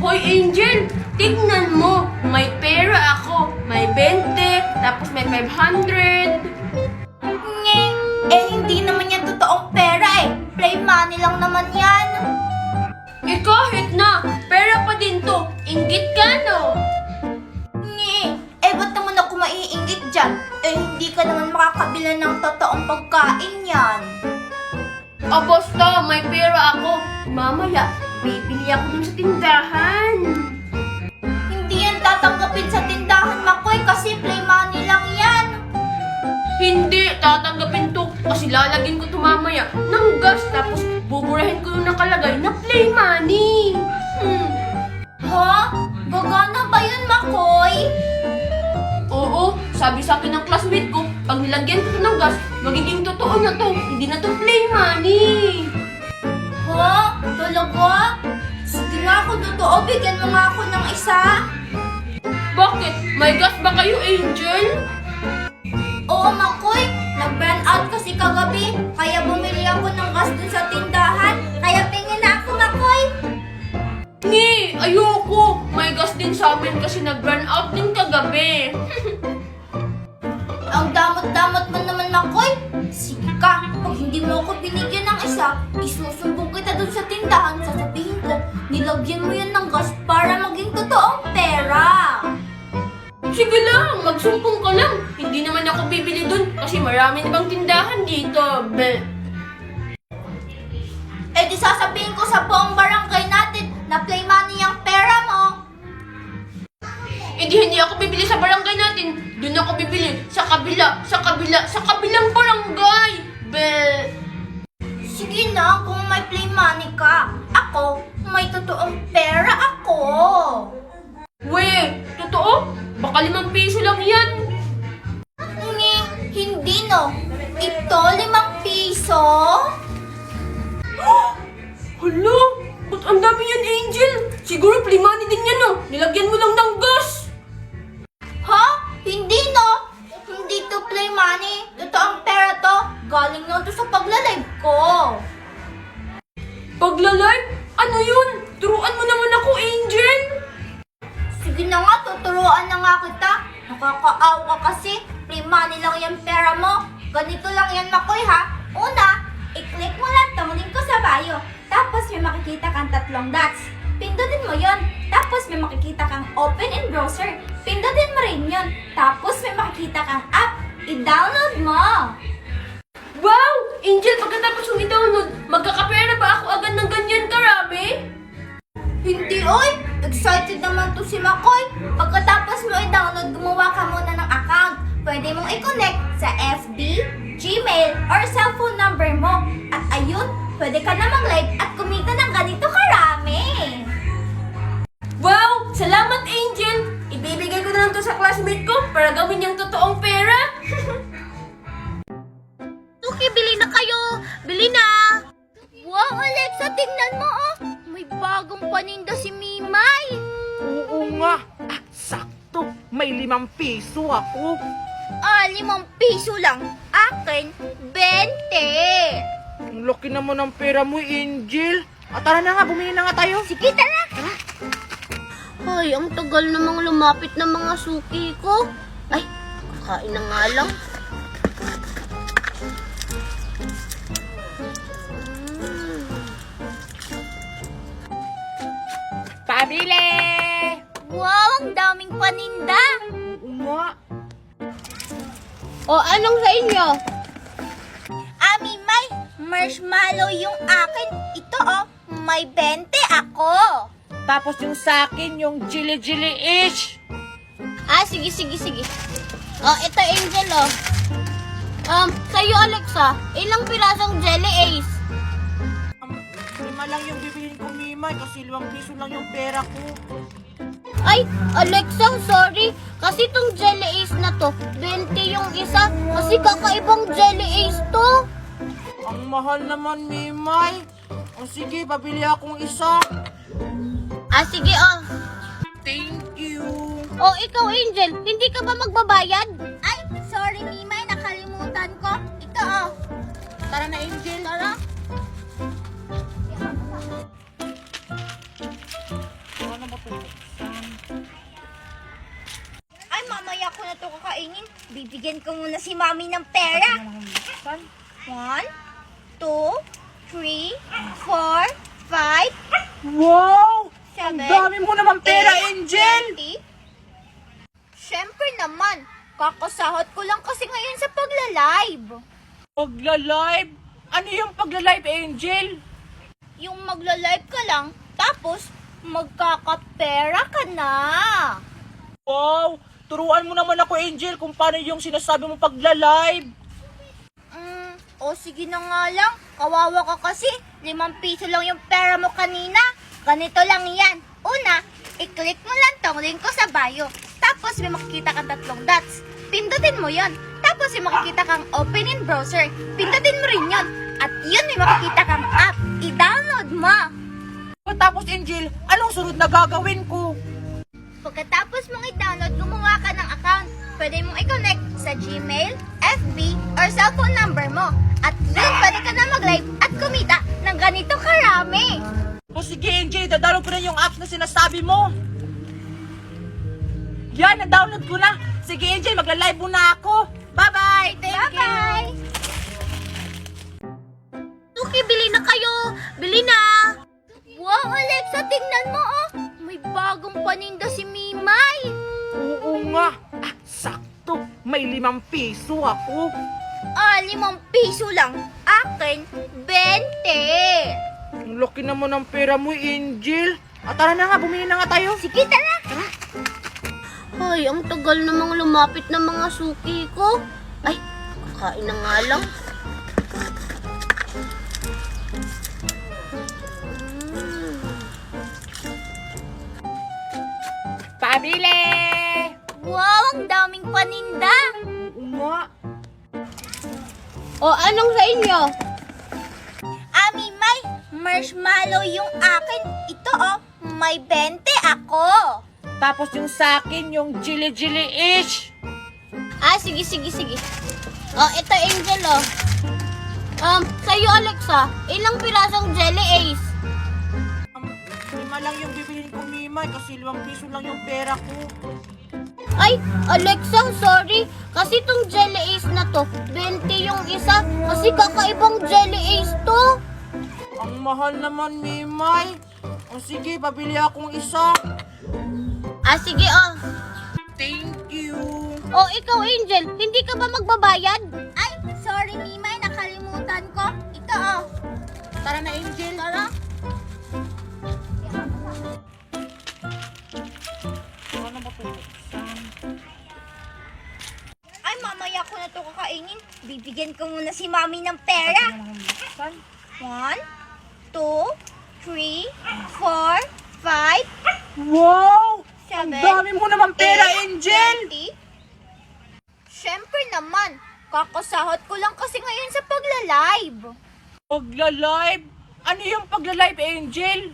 Hoy Angel, tignan mo. May pera ako. May 20, tapos may 500. Nge, hindi naman yan totoong pera eh. Play money lang naman yan. Kahit na, pera pa din to. Inggit ka, no? Nge, ba't naman ako maiinggit dyan? Hindi ka naman makakabila ng totoong pagkain yan. Basta, may pera ako. Mamaya, bibili ako dun sa tindahan. Hindi yan tatanggapin sa tindahan, Makoy, kasi play money lang yan. Hindi, tatanggapin to. Kasi lalagyan ko to mamaya ng gas. Tapos, buburahin ko yung nakalagay na play money. Ha? Gagana ba yun, Makoy? Oo, sabi sa akin ng classmate ko, pag nilagyan ko to ng gas, magiging totoo na to. Hindi na to play money. Ha? Talaga? Sige nga kung totoo, bigyan mo nga ako ng isa. Bakit? May gas ba kayo, Angel? Oo, Makoy. Nag-burn out kasi kagabi. Kaya bumili ako ng gas dun sa tindahan. Kaya pingin na ako, Makoy. Ni, ayoko. May gas din sa amin kasi nag-burn out din kagabi. Ang damot-damot mo naman, Makoy. Sige ka, pag hindi mo ako binigyan ng isa, isusumbong kita dun sa tindahan. Sasabihin ko, nilagyan mo yan ng gas para maging totoong pera. Sige lang, magsumpong ka lang. Hindi naman ako bibili dun kasi marami na bang tindahan dito. Di sasabihin ko sa buong barangay natin na play money ang pera mo. Hindi ako bibili sa barangay natin. Doon ako bibili sa kabilang barangay. Sige na, kung may play money ka. Ako, may totoong pera ako. We, totoo? Baka 5 piso lang yan. Hindi no. Ito, 5 piso? Hala, ba't ang dami yan, Angel? Siguro play money din yan, no? Nilagyan mo lang ng gas. Ha? Hindi no. Hindi to play money. Totoong pera to. Galing lang to sa paglalive ko. Paglalive? Ano yun? Turuan mo naman ako, Angel. Sige na nga, tuturuan na nga kita. Nakakaawa kasi. Play money lang yung pera mo. Ganito lang yan, Makoy, ha? Una, i-click mo lang tong link ko sa bio. Tapos may makikita kang 3 dots. Pindutin mo yon. Tapos may makikita kang open in browser. Pindutin mo rin yon. Tapos may makikita kang app. I-download mo. Wow! Angel, pagkatapos kong i-download, magkakapera ba ako agad ng ganyan karami? Hindi, oy! Excited naman to si Makoy. Pagkatapos mo i-download, gumawa ka muna ng account. Pwede mong i-connect sa FB, Gmail, or cellphone number mo. At ayun, pwede ka na mag-live at kumita ng ganito karami. Wow! Salamat, Angel! Ibibigay ko na lang to sa classmate ko para gawin niyang totoong pera. Okay, bili na kayo. Bili na. Wow, Alexa, tingnan mo, oh. May bagong paninda si Mimay. Oo nga. Sakto. May 5 piso ako. 5 piso lang. Akin, 20. Ang laki naman ng pera mo, Angel. Tara na nga, bumili na nga tayo. Sige, tara. Ay, ang tagal namang lumapit ng mga suki ko. Ay, kakain na nga lang. Pabili! Wow, ang daming paninda. Oo nga. O, anong sa inyo? Mimay, marshmallow yung akin. Ito, oh, may 20 ako. Tapos yung sa akin, yung jili-jili-ish. Sige. O, ito Angel, o. Sa'yo Alexa, ilang pirasong Jelly Ace? 5 lang yung bibilin ko, Mimay, kasi 5 piso lang yung pera ko. Ay, Alexa, sorry. Kasi tong Jelly Ace na to, 20 yung isa. Kasi kakaibang Jelly Ace to. Ang mahal naman, Mimay. O sige, pabili akong isa. Sige, o. Thank you. O, ikaw Angel, hindi ka ba magbabayad? Ay, sorry, Mimay, nakalimutan ko. Ito, oh. Tara na, Angel. Tara. Tara na to kakainin, bibigyan ko muna si Mami ng pera. 1, 2, 3, 4, 5, Wow! 7, Ang dami mo naman pera, Angel! 20. Siyempre naman, kakasahod ko lang kasi ngayon sa pagla-live. Pagla-live? Ano yung pagla-live, Angel? Yung magla-live ka lang, tapos magkakapera ka na. Wow! Turuan mo naman ako, Angel, kung paano yung sinasabi mo pagla-live. O sige na nga lang, kawawa ka kasi, 5 piso lang yung pera mo kanina. Ganito lang yan. Una, i-click mo lang tong link ko sa bio. Tapos may makikita kang 3 dots. Pindutin mo yon. Tapos may makikita kang open in browser. Pindutin mo rin yon. At yun may makikita kang app. I-download mo. Tapos, Angel, anong sunod na gagawin ko? Pagkatapos mong i-download, gumawa ka ng account. Pwede mong i-connect sa Gmail, FB, or cellphone number mo. At yun, pwede ka na mag-live at kumita ng ganito karami. O sige, Angel, dadalo ko na yung apps na sinasabi mo. Yan, na-download ko na. Sige, Angel, magla-live muna ako. Bye-bye! Bye-bye! Suki, bili na kayo! Bili na! Wow, Alexa, tingnan mo oh! May bagong paninda si Mimay! Oo nga. Sakto. May 5 piso ako. 5 piso lang. Akin, 20! Ang laki naman ng pera mo, Angel. Tara na nga, bumili na nga tayo. Sige, tara! Ay, ang tagal namang lumapit ng mga suki ko. Ay, kakain na nga lang. Pabili! Wow, ang daming paninda! Oo nga. O, anong sa inyo? Mimay, marshmallow yung akin. Ito oh, may 20 ako. Tapos yung sa akin, yung jili-jili-ish. Sige. O, ito Angel, o. Sa'yo Alexa, ilang pirasong Jelly Ace? 5 lang yung bibilin ko, Mimay, kasi 5 piso lang yung pera ko. Ay, Alexa, sorry. Kasi tong Jelly Ace na to, 20 yung isa. Kasi kakaibang Jelly Ace to. Ang mahal naman, Mimay. O sige, pabili akong isa. Sige, o. Thank you. O, ikaw Angel, hindi ka ba magbabayad? Ay, sorry Mimay, nakalimutan ko. Ito oh. Tara na, Angel. Tara. Ano ba ito? Ay, mamaya ko na to kakainin. Bibigyan ko muna si Mami ng pera. 1, 2, 3, 4, 5, Wow! 7, Ang dami mo naman pera, Angel! 20. Siyempre naman, kakasahod ko lang kasi ngayon sa pagla-live. Pagla-live? Ano yung pagla-live, Angel?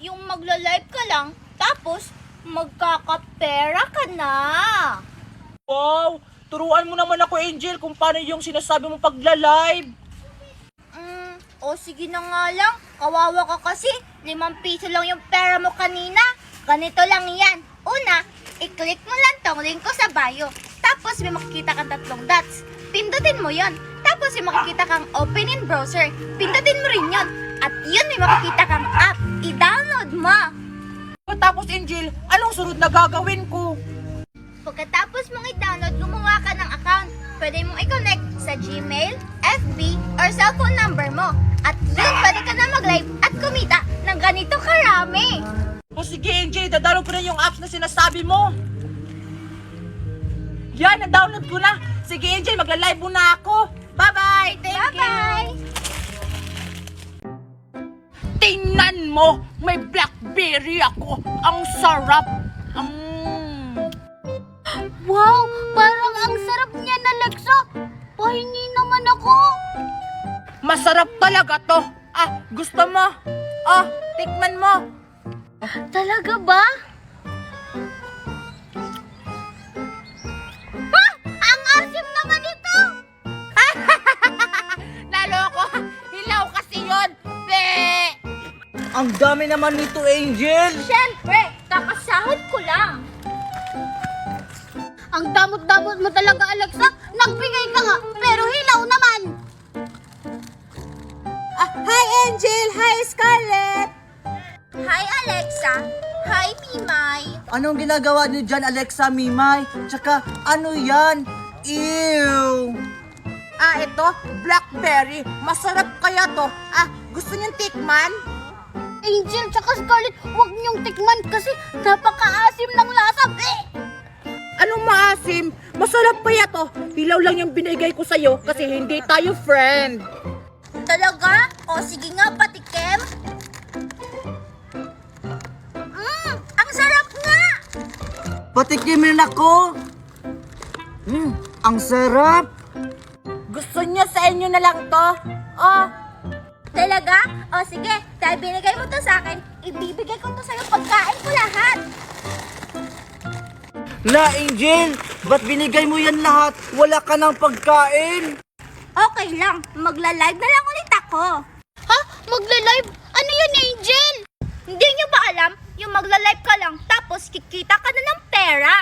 Yung magla-live ka lang, tapos magkakapera ka na. Wow! Turuan mo naman ako, Angel, kung paano yung sinasabi mo pagla-live. O sige na nga lang, kawawa ka kasi, 5 piso lang yung pera mo kanina. Ganito lang yan. Una, i-click mo lang tong link ko sa bio. Tapos may makikita kang 3 dots. Pindutin mo yon. Tapos may makikita kang open in browser. Pindutin mo rin yon. At yun may makikita kang app. I-download mo. Tapos, Angel, anong sunod na gagawin ko? Pagkatapos mong i-download, gumawa ka ng account. Pwede mong i-connect sa Gmail, FB, or cellphone number mo. At yun, pwede ka na mag-live at kumita ng ganito karami. O sige, Angel, dadalo ko na yung apps na sinasabi mo. Yan, na-download ko na. Sige, Angel, magla-live muna ako. Bye-bye! Bye-bye! Tingnan mo, may blackberry ako. Ang sarap. Wow, parang ang sarap niya na Alexa. Pahingi naman ako. Masarap talaga to. Gusto mo? Tikman mo. Talaga ba? Ang asim naman ito! Naloko. Hilaw kasi yun. Ang dami naman nito, Angel. Siyempre, kakasahod ko lang. Ang damot-damot mo talaga, Alexa. Nagbigay ka nga, pero hilaw naman. Hi, Angel! Hi, Scarlett! Hi, Alexa. Hi, Mimay. Anong ginagawa niyo dyan, Alexa, Mimay? Tsaka, ano yan? Ew! Ito, blackberry. Masarap kaya to. Gusto niyong tikman? Angel tsaka Scarlett, huwag niyong tikman kasi napakaasim ng lasa. Anong maasim? Masarap kaya to. Hilaw lang yung binigay ko sa'yo kasi hindi tayo friend. Talaga? O sige nga, patikim. Ang sarap nga! Patikimin ako. Ang sarap. Gusto niyo sa inyo na lang to? Talaga? O sige, dahil binigay mo to sa akin, ibibigay ko to sa'yo pagkain ko lahat. La, Angel! Ba't binigay mo yan lahat? Wala ka ng pagkain. Okay lang, magla-live na lang ulit ako. Ha? Magla-live? Ano yun, Angel? Hindi nyo ba alam, yung magla-live ka lang, tapos kikita ka na ng pera.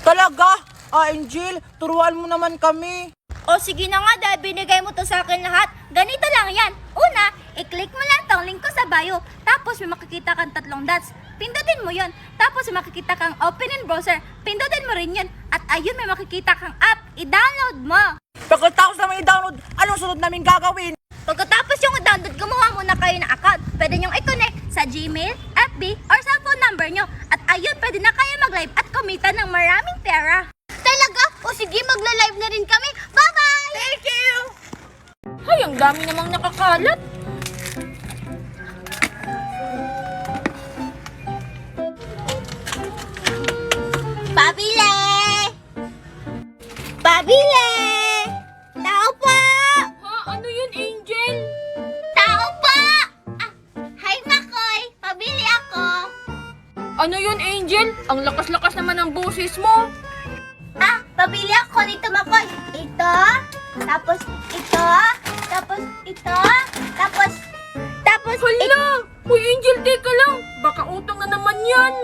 Talaga? Angel, turuan mo naman kami. O sige na nga, dahil binigay mo to sa akin lahat, ganito lang yan. Una, i-click mo lang tong link ko sa bio, tapos may makikita kang 3 dots. Pindutin mo yon. Tapos may makikita kang open in browser, pindutin mo rin yun. At ayun, may makikita kang app, i-download mo. Pagkatapos naman i-download, anong sunod namin gagawin? Pagkatapos yung i-download, gumawa muna kayo ng account. Pwede nyong i-connect sa Gmail, FB, or cellphone number nyo. At ayun, pwede na kayo mag-live at kumita ng maraming pera. Talaga? O sige, magla-live na rin kami. Bye-bye! Thank you! Ay, ang dami namang nakakalat. Pabile! Pabile! Tao po! Ha? Ano yun, Angel? Tao po! Hi, Makoy! Pabili ako! Ano yun, Angel? Ang lakas-lakas naman ng boses mo. Pabili ako nito, Makoy. Ito, tapos ito, tapos ito, tapos Hala! Uy, Angel, teka lang. Baka utang na naman yan.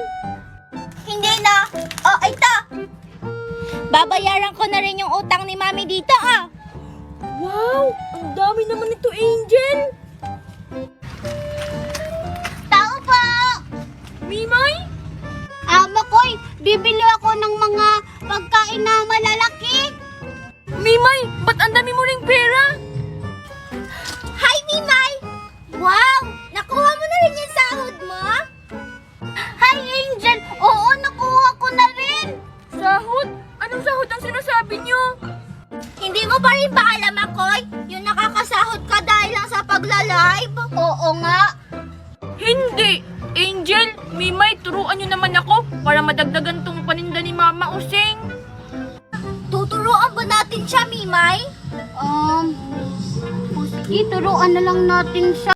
hindi na. Ito. Babayaran ko na rin yung utang ni Mami dito, Wow! Ang dami naman nito, Angel. Tao po! Mimay? Makoy, bibili ako ng mga pagkain na malalaki. Mimay, ba't ang dami mo ring pera? Hi, Mimay! Wow! Nakuha mo na rin yung sahod mo? Hi, Angel! Oo, nakuha ko na rin. Sahod? Anong sahod ang sinasabi niyo? Hindi mo pa rin ba alam, Makoy? Yung nakakasahod ka dahil lang sa pagla-live? Oo nga. Hindi! Angel, Mimay, turuan niyo naman ako para madagdagan tong paninda ni Mama Useng. Tuturuan ba natin siya, Mimay? Sige, turuan na lang natin siya.